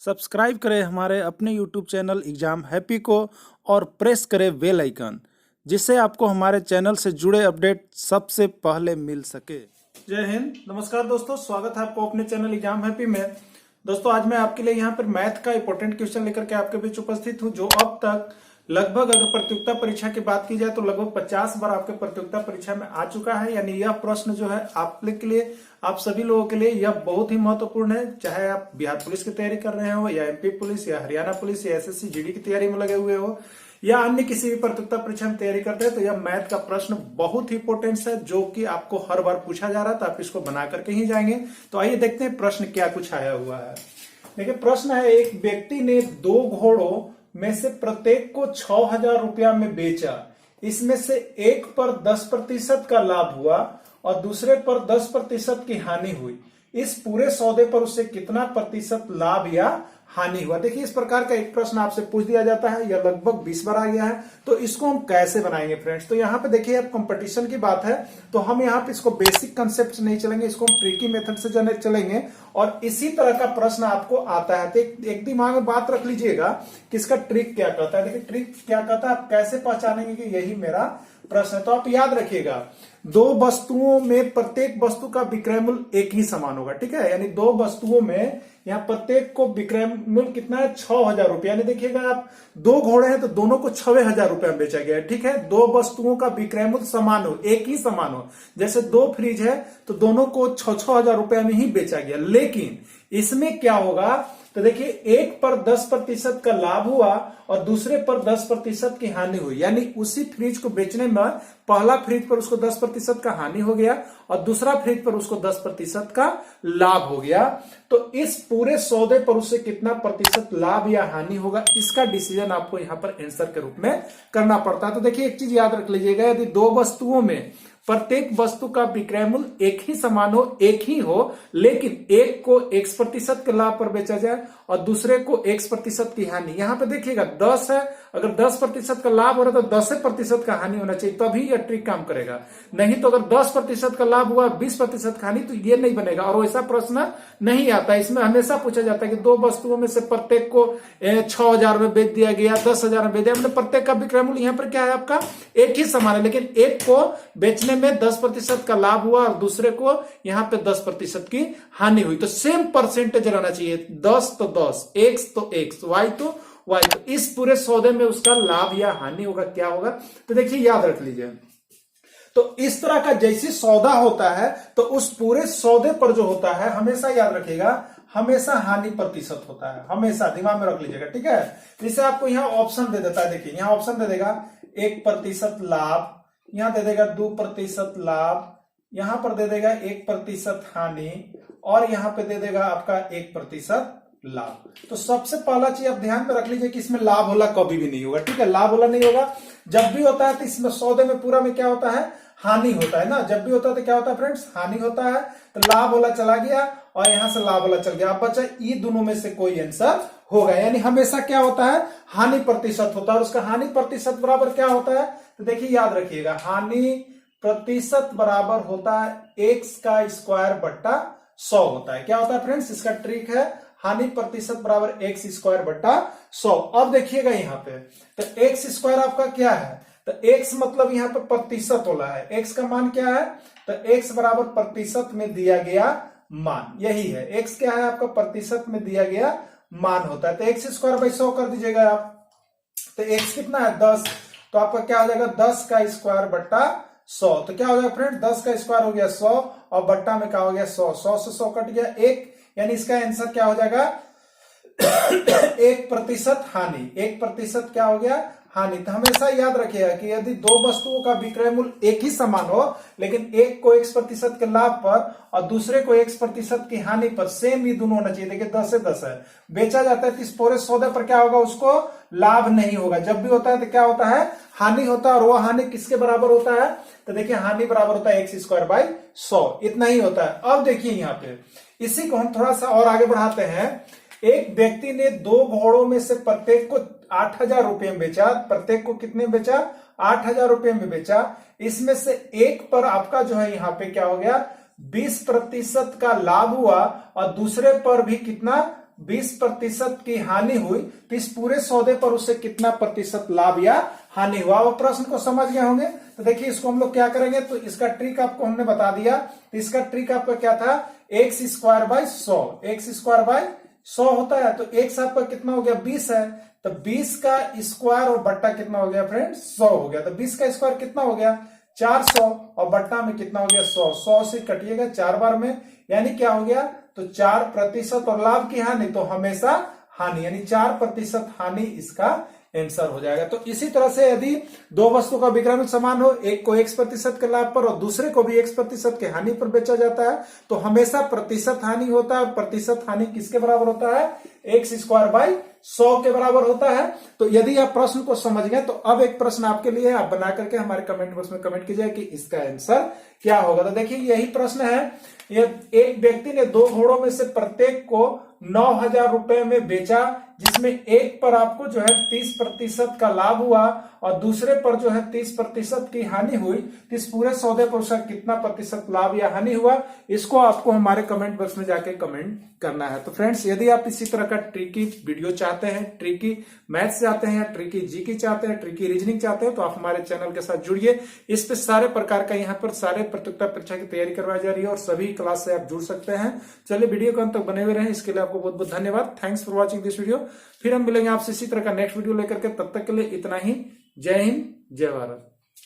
Subscribe करें हमारे अपने YouTube चैनल एग्जाम हैप्पी को और प्रेस करें बेल आइकन, जिससे आपको हमारे चैनल से जुड़े अपडेट सबसे पहले मिल सके। जय हिंद, नमस्कार दोस्तों, स्वागत है आपको अपने चैनल एग्जाम हैप्पी में। दोस्तों आज मैं आपके लिए यहाँ पर मैथ का इंपॉर्टेंट क्वेश्चन लेकर के आपके बीच उपस्थित हूँ, जो अब तक लगभग अगर प्रतियोगिता परीक्षा की बात की जाए तो लगभग 50 बार आपके प्रतियोगिता परीक्षा में आ चुका है। यानी यह प्रश्न जो है आप के लिए, आप सभी लोगों के लिए यह बहुत ही महत्वपूर्ण है। चाहे आप बिहार पुलिस की तैयारी कर रहे हो या एमपी पुलिस या हरियाणा पुलिस या एसएससी जीडी की तैयारी में लगे हुए हो या अन्य किसी भी प्रतियोगिता परीक्षा में तैयारी करते हैं, तो यह मैथ का प्रश्न बहुत ही इंपॉर्टेंट है, जो कि आपको हर बार पूछा जा रहा था। आप इसको बना करके ही जाएंगे। तो आइए देखते हैं प्रश्न क्या कुछ आया हुआ है। देखिए प्रश्न है, एक व्यक्ति ने 2 घोड़ों में से प्रत्येक को 6,000 रुपया में बेचा। इसमें से एक पर 10% का लाभ हुआ और दूसरे पर 10% की हानि हुई। इस पूरे सौदे पर उससे कितना प्रतिशत लाभ या हानि हुआ। देखिए इस प्रकार का एक प्रश्न आपसे पूछ दिया जाता है, यह लगभग 20 बार आ गया है। तो इसको हम कैसे बनाएंगे फ्रेंड्स? तो यहाँ पे देखिए अब कंपटीशन की बात है, तो हम यहाँ पे इसको बेसिक कंसेप्ट से नहीं चलेंगे, इसको हम ट्रिकी मेथड से चलेंगे और इसी तरह का प्रश्न आपको आता है। तो एक दिमाग में बात रख लीजिएगा कि इसका ट्रिक क्या कहता है। देखिए ट्रिक क्या कहता है, आप कैसे पहचानेंगे कि यही मेरा प्रश्न है। तो आप याद रखिएगा, 2 वस्तुओं में प्रत्येक वस्तु का विक्रय मूल्य एक ही समान होगा। ठीक है, यानी 2 वस्तुओं में यहाँ प्रत्येक को विक्रय मूल्य कितना है, 6,000 रुपया। यानी देखिएगा आप 2 घोड़े हैं तो दोनों को 6,000 रुपया में बेचा गया है। ठीक है, 2 वस्तुओं का विक्रय मूल्य समान हो, एक ही समान हो। जैसे 2 फ्रिज है तो दोनों को 6,000 रुपया में ही बेचा गया। लेकिन इसमें क्या होगा, तो देखिए एक पर 10% का लाभ हुआ और दूसरे पर 10% की हानि हुई। यानी उसी फ्रिज को बेचने में पहला फ्रिज पर उसको 10% का हानि हो गया और दूसरा फ्रिज पर उसको 10% का लाभ हो गया। तो इस पूरे सौदे पर उससे कितना प्रतिशत लाभ या हानि होगा, इसका डिसीजन आपको यहां पर आंसर के रूप में करना पड़ता है। तो देखिए एक चीज याद रख लीजिएगा, यदि 2 वस्तुओं में प्रत्येक वस्तु का विक्रय मूल्य एक ही समान हो, एक ही हो, लेकिन एक को X% के लाभ पर बेचा जाए और दूसरे को X% की हानि। यहां पे देखिएगा 10 है, अगर 10% का लाभ हो रहा है तो 10% का हानि होना चाहिए, तभी यह ट्रिक काम करेगा। नहीं तो अगर 10% का लाभ हुआ 20% का हानि, तो ये नहीं बनेगा और वैसा प्रश्न नहीं आता। इसमें हमेशा पूछा जाता है कि 2 वस्तुओं में से प्रत्येक को 6,000 में बेच दिया गया, 10,000 में बेच दिया, मतलब प्रत्येक का विक्रय मूल्य यहाँ पर क्या है आपका एक ही समान है, लेकिन एक को बेचने में 10% का लाभ हुआ और दूसरे को यहां पे 10% की हानि हुई। तो सेम परसेंटेज रहना चाहिए, 10 तो 10, X तो X, Y तो Y। तो इस पूरे सौदे में उसका लाभ या हानि होगा, क्या होगा, तो देखिए याद रख लीजिए। तो इस तरह का जैसे सौदा होता है तो उस पूरे सौदे पर जो होता है, हमेशा याद रखिएगा, हमेशा हानि प्रतिशत होता है, हमेशा दिमाग में रख लीजिएगा। ठीक है, जैसे आपको यहां ऑप्शन दे देता है, देखिए यहां ऑप्शन दे देगा 1% लाभ, यहां दे देगा 2% लाभ, यहां पर दे देगा 1% हानि और यहां पे दे देगा आपका 1% लाभ। तो सबसे पहला चीज आप ध्यान में रख लीजिए कि इसमें लाभ होला कभी भी नहीं होगा। ठीक है, लाभ होला नहीं होगा। जब भी होता है तो इसमें सौदे में पूरा में क्या होता है, हानि होता है ना। जब भी होता है तो क्या होता है फ्रेंड्स, हानि होता है। तो लाभ होला चला गया और यहां से लाभ होला चल गया। अब बचा ये दोनों में से कोई आंसर होगा। यानी हमेशा क्या होता है, हानि प्रतिशत होता है और उसका हानि प्रतिशत बराबर क्या होता है, तो देखिए याद रखिएगा, हानि प्रतिशत बराबर होता है x का स्क्वायर बट्टा 100 होता है। क्या होता है फ्रेंड्स, इसका ट्रिक है, हानि प्रतिशत बराबर x स्क्वायर बट्टा 100। अब देखिएगा यहाँ पे, तो x स्क्वायर आपका क्या है, तो x मतलब यहाँ पे प्रतिशत होला है। x का मान क्या है, तो x बराबर प्रतिशत में दिया गया मान, यही है। x क्या है आपका, प्रतिशत में दिया गया मान होता है। तो x स्क्वायर बाई 100 कर दीजिएगा आप। तो x कितना है, 10, तो आपका क्या हो जाएगा, 10 का स्क्वायर बट्टा 100। तो क्या हो जाएगा फ्रेंड, 10 का स्क्वायर हो गया 100 और बट्टा में क्या हो गया 100, 100 से 100 कट गया 1, यानी इसका आंसर क्या हो जाएगा 1% हानि, 1% क्या हो गया, हानि। तो हमेशा याद रखिएगा कि यदि 2 वस्तुओं का विक्रय मूल्य एक ही समान हो, लेकिन एक को 1% के लाभ पर और दूसरे को 1% की हानि पर, सेम ही दोनों होना चाहिए। देखिए 10 से 10 है, बेचा जाता है तो इस पूरे सौदे पर क्या होगा, उसको लाभ नहीं होगा। जब भी होता है तो क्या होता है, हानि होता है और वह हानि किसके बराबर होता है, तो देखिए हानि बराबर होता है x स्क्वायर बाई 100, इतना ही होता है। अब देखिए यहाँ पे इसी को हम थोड़ा सा और आगे बढ़ाते हैं। एक व्यक्ति ने 2 घोड़ों में से प्रत्येक को 8,000 रुपये में बेचा। प्रत्येक को कितने में बेचा, 8,000 रुपये में बेचा। इसमें से एक पर आपका जो है यहाँ पे क्या हो गया, 20% का लाभ हुआ और दूसरे पर भी कितना 20% की हानि हुई तो इस पूरे सौदे पर उसे कितना प्रतिशत लाभ या हानि हुआ। वो प्रश्न को समझ गए होंगे। तो देखिए इसको हम लोग क्या करेंगे, तो इसका ट्रिक आपको हमने बता दिया। तो इसका ट्रिक आपका क्या था, x square by 100, x square by 100 होता है। तो एक्स आपका कितना हो गया, 20 है। तो 20 का स्क्वायर और बट्टा कितना हो गया फ्रेंड, 100 हो गया। तो 20 का स्क्वायर कितना हो गया, 400, और बट्टा में कितना हो गया, 100। 100 से कटिएगा 4 बार में, यानी क्या हो गया, तो 4% और लाभ की हानि तो हमेशा हानि, यानी 4% हानि इसका आंसर हो जाएगा। तो इसी तरह से यदि दो वस्तु का विक्रय समान हो, एक को X% के लाभ पर और दूसरे को भी X% के हानि पर बेचा जाता है, तो हमेशा प्रतिशत हानि होता है। और प्रतिशत हानि किसके बराबर होता है, एक्स स्क्वायर बाई 100 के बराबर होता है। तो यदि आप प्रश्न को समझ गए तो अब एक प्रश्न आपके लिए आप बना करके हमारे कमेंट बॉक्स में कमेंट कीजिए कि इसका आंसर क्या होगा। तो देखिए यही प्रश्न है। एक व्यक्ति ने 2 घोड़ों में से प्रत्येक को 9,000 रुपए में बेचा, जिसमें एक पर आपको जो है 30% का लाभ हुआ और दूसरे पर जो है 30% की हानि हुई। तो इस पूरे सौदे पर उसका कितना प्रतिशत लाभ या हानि हुआ, इसको आपको हमारे कमेंट बॉक्स में जाके कमेंट करना है। तो फ्रेंड्स, यदि आप इसी तरह का ट्रिकी वीडियो चाहते हैं, ट्रिकी मैथ्स चाहते हैं, ट्रिकी जीके चाहते हैं, ट्रिकी रीजनिंग चाहते हैं, तो आप हमारे चैनल के साथ जुड़िए। इस पे सारे प्रकार का यहाँ पर सारे प्रतियोगिता परीक्षा की तैयारी करवाई जा रही है और सभी क्लास से आप जुड़ सकते हैं। चलिए वीडियो को अंत तक बने हुए रहें, इसके लिए आपको बहुत बहुत धन्यवाद। Thanks for watching this video. फिर हम मिलेंगे आपसे इसी तरह का नेक्स्ट वीडियो लेकर के, तब तक के लिए इतना ही। जय हिंद, जय भारत।